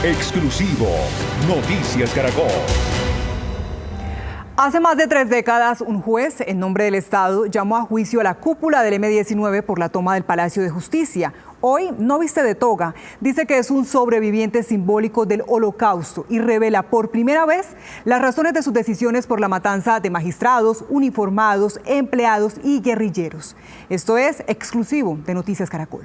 Exclusivo Noticias Caracol. Hace más de 3 décadas, un juez, en nombre del Estado, llamó a juicio a la cúpula del M-19 por la toma del Palacio de Justicia. Hoy no viste de toga, dice que es un sobreviviente simbólico del Holocausto y revela por primera vez las razones de sus decisiones por la matanza de magistrados, uniformados, empleados y guerrilleros. Esto es exclusivo de Noticias Caracol.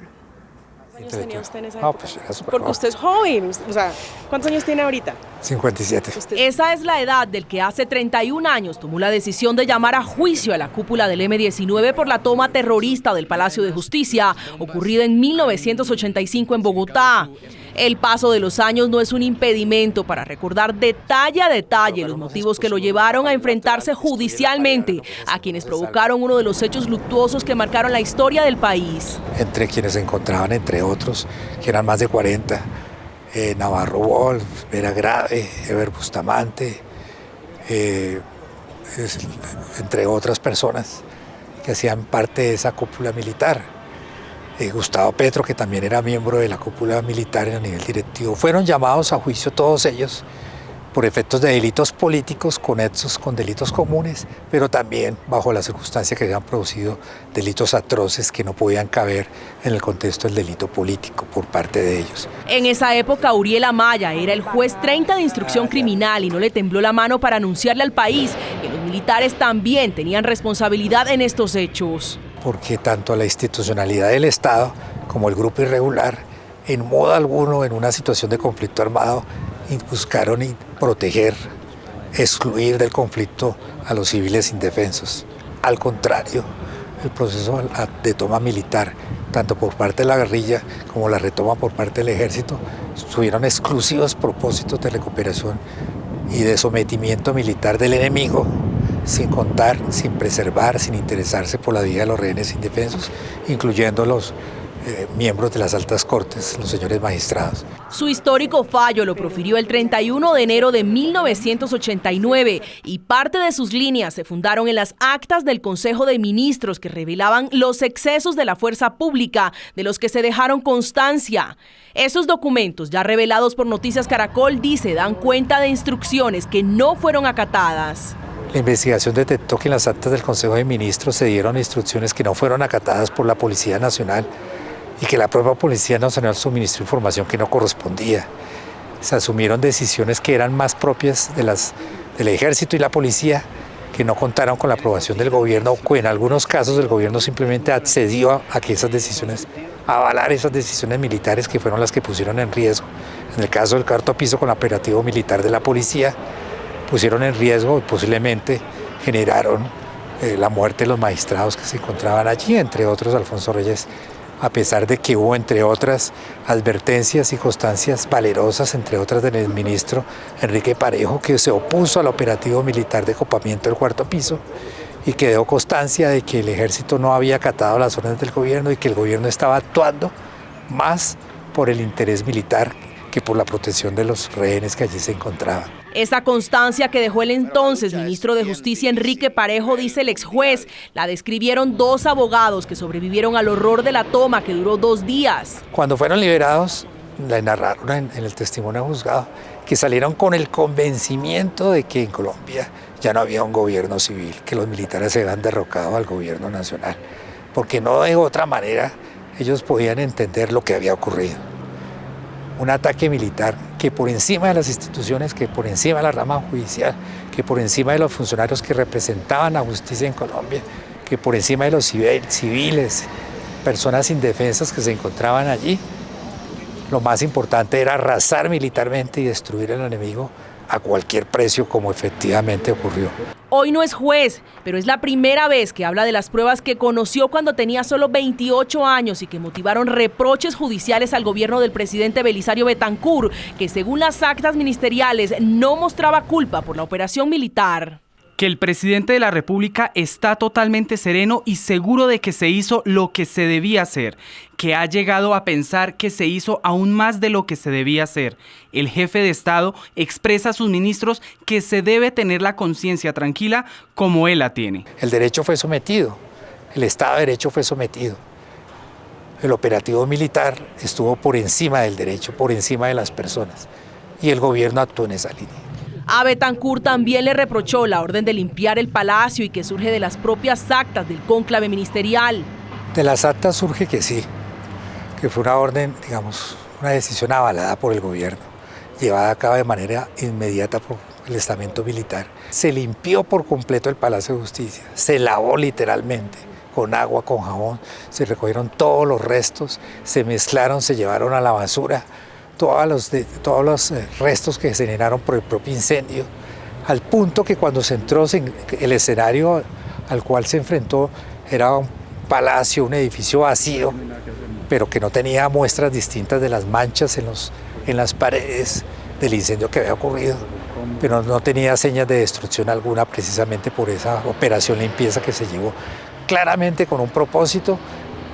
¿Cuántos años tenía usted en esa No, época? pues era súper Porque joven. usted es joven, o sea, ¿cuántos años tiene ahorita? 57. Esa es la edad del que hace 31 años tomó la decisión de llamar a juicio a la cúpula del M-19 por la toma terrorista del Palacio de Justicia, ocurrida en 1985 en Bogotá. El paso de los años no es un impedimento para recordar detalle a detalle los motivos que lo llevaron a enfrentarse judicialmente a quienes provocaron uno de los hechos luctuosos que marcaron la historia del país. Entre quienes se encontraban, entre otros, que eran más de 40, Navarro Wolf, Vera Grave, Eber Bustamante, entre otras personas que hacían parte de esa cúpula militar. Gustavo Petro, que también era miembro de la cúpula militar a nivel directivo. Fueron llamados a juicio todos ellos por efectos de delitos políticos conexos con delitos comunes, pero también bajo la circunstancia que habían producido delitos atroces que no podían caber en el contexto del delito político por parte de ellos. En esa época, Uriel Amaya era el juez 30 de instrucción criminal y no le tembló la mano para anunciarle al país que los militares también tenían responsabilidad en estos hechos. Porque tanto la institucionalidad del Estado como el grupo irregular, en modo alguno, en una situación de conflicto armado, buscaron proteger, excluir del conflicto a los civiles indefensos. Al contrario, el proceso de toma militar, tanto por parte de la guerrilla como la retoma por parte del ejército, tuvieron exclusivos propósitos de recuperación y de sometimiento militar del enemigo, sin contar, sin preservar, sin interesarse por la vida de los rehenes indefensos, incluyendo los miembros de las altas cortes, los señores magistrados. Su histórico fallo lo profirió el 31 de enero de 1989 y parte de sus líneas se fundaron en las actas del Consejo de Ministros que revelaban los excesos de la fuerza pública de los que se dejaron constancia. Esos documentos, ya revelados por Noticias Caracol, dan cuenta de instrucciones que no fueron acatadas. La investigación detectó que en las actas del Consejo de Ministros se dieron instrucciones que no fueron acatadas por la Policía Nacional y que la propia Policía Nacional suministró información que no correspondía. Se asumieron decisiones que eran más propias del Ejército y la Policía, que no contaron con la aprobación del gobierno, o en algunos casos el gobierno simplemente accedió a que esas decisiones, a avalar esas decisiones militares que fueron las que pusieron en riesgo. En el caso del cuarto piso con el operativo militar de la policía, pusieron en riesgo y posiblemente generaron la muerte de los magistrados que se encontraban allí, entre otros Alfonso Reyes, a pesar de que hubo, entre otras, advertencias y constancias valerosas, entre otras del ministro Enrique Parejo, que se opuso al operativo militar de copamiento del cuarto piso y que dio constancia de que el ejército no había acatado las órdenes del gobierno y que el gobierno estaba actuando más por el interés militar que por la protección de los rehenes que allí se encontraban. Esa constancia que dejó el entonces ministro de Justicia Enrique Parejo, dice el ex juez, la describieron 2 abogados que sobrevivieron al horror de la toma que duró 2 días. Cuando fueron liberados, la narraron en el testimonio juzgado, que salieron con el convencimiento de que en Colombia ya no había un gobierno civil, que los militares se habían derrocado al gobierno nacional, porque no de otra manera ellos podían entender lo que había ocurrido. Un ataque militar que por encima de las instituciones, que por encima de la rama judicial, que por encima de los funcionarios que representaban la justicia en Colombia, que por encima de los civiles, personas indefensas que se encontraban allí, lo más importante era arrasar militarmente y destruir al enemigo a cualquier precio, como efectivamente ocurrió. Hoy no es juez, pero es la primera vez que habla de las pruebas que conoció cuando tenía solo 28 años y que motivaron reproches judiciales al gobierno del presidente Belisario Betancur, que según las actas ministeriales no mostraba culpa por la operación militar. Que el presidente de la República está totalmente sereno y seguro de que se hizo lo que se debía hacer, que ha llegado a pensar que se hizo aún más de lo que se debía hacer. El jefe de Estado expresa a sus ministros que se debe tener la conciencia tranquila como él la tiene. El derecho fue sometido, el Estado de Derecho fue sometido. El operativo militar estuvo por encima del derecho, por encima de las personas. y el gobierno actuó en esa línea. A Betancur también le reprochó la orden de limpiar el palacio y que surge de las propias actas del cónclave ministerial. De las actas surge que sí, que fue una orden, digamos, una decisión avalada por el gobierno, llevada a cabo de manera inmediata por el estamento militar. Se limpió por completo el Palacio de Justicia, se lavó literalmente con agua, con jabón, se recogieron todos los restos, se mezclaron, se llevaron a la basura todos los restos que se generaron por el propio incendio, al punto que cuando se entró, el escenario al cual se enfrentó era un palacio, un edificio vacío, pero que no tenía muestras distintas de las manchas en las paredes del incendio que había ocurrido, pero no tenía señas de destrucción alguna precisamente por esa operación limpieza que se llevó claramente con un propósito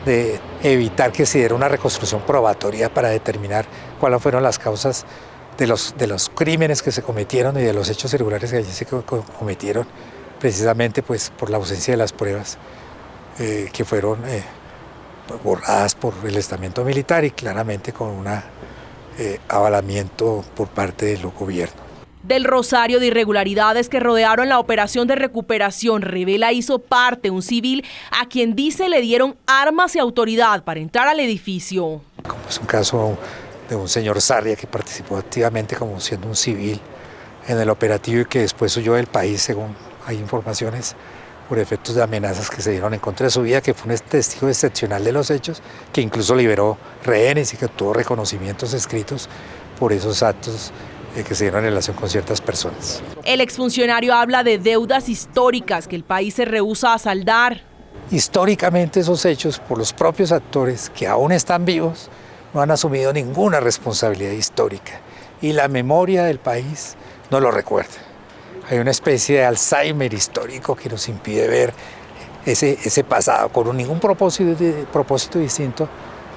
de evitar que se diera una reconstrucción probatoria para determinar cuáles fueron las causas de los crímenes que se cometieron y de los hechos irregulares que allí se cometieron, precisamente pues por la ausencia de las pruebas que fueron borradas por el estamento militar y claramente con un avalamiento por parte del gobierno. Del rosario de irregularidades que rodearon la operación de recuperación, Revela hizo parte un civil a quien dice le dieron armas y autoridad para entrar al edificio. Como es un caso de un señor Sarria que participó activamente como siendo un civil en el operativo y que después huyó del país, según hay informaciones, por efectos de amenazas que se dieron en contra de su vida, que fue un testigo excepcional de los hechos, que incluso liberó rehenes y que tuvo reconocimientos escritos por esos actos que se dieron en relación con ciertas personas. El exfuncionario habla de deudas históricas que el país se rehúsa a saldar. Históricamente esos hechos, por los propios actores que aún están vivos, no han asumido ninguna responsabilidad histórica y la memoria del país no lo recuerda. Hay una especie de Alzheimer histórico que nos impide ver ese pasado con ningún propósito distinto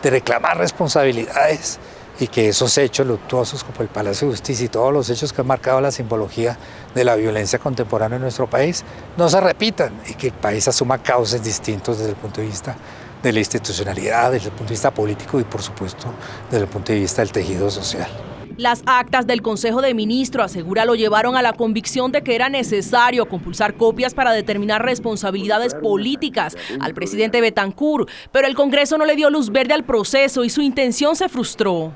de reclamar responsabilidades y que esos hechos luctuosos como el Palacio de Justicia y todos los hechos que han marcado la simbología de la violencia contemporánea en nuestro país no se repitan y que el país asuma cauces distintos desde el punto de vista de la institucionalidad, desde el punto de vista político y por supuesto desde el punto de vista del tejido social. Las actas del Consejo de Ministros, asegura, lo llevaron a la convicción de que era necesario compulsar copias para determinar responsabilidades políticas al presidente Betancur, pero el Congreso no le dio luz verde al proceso y su intención se frustró.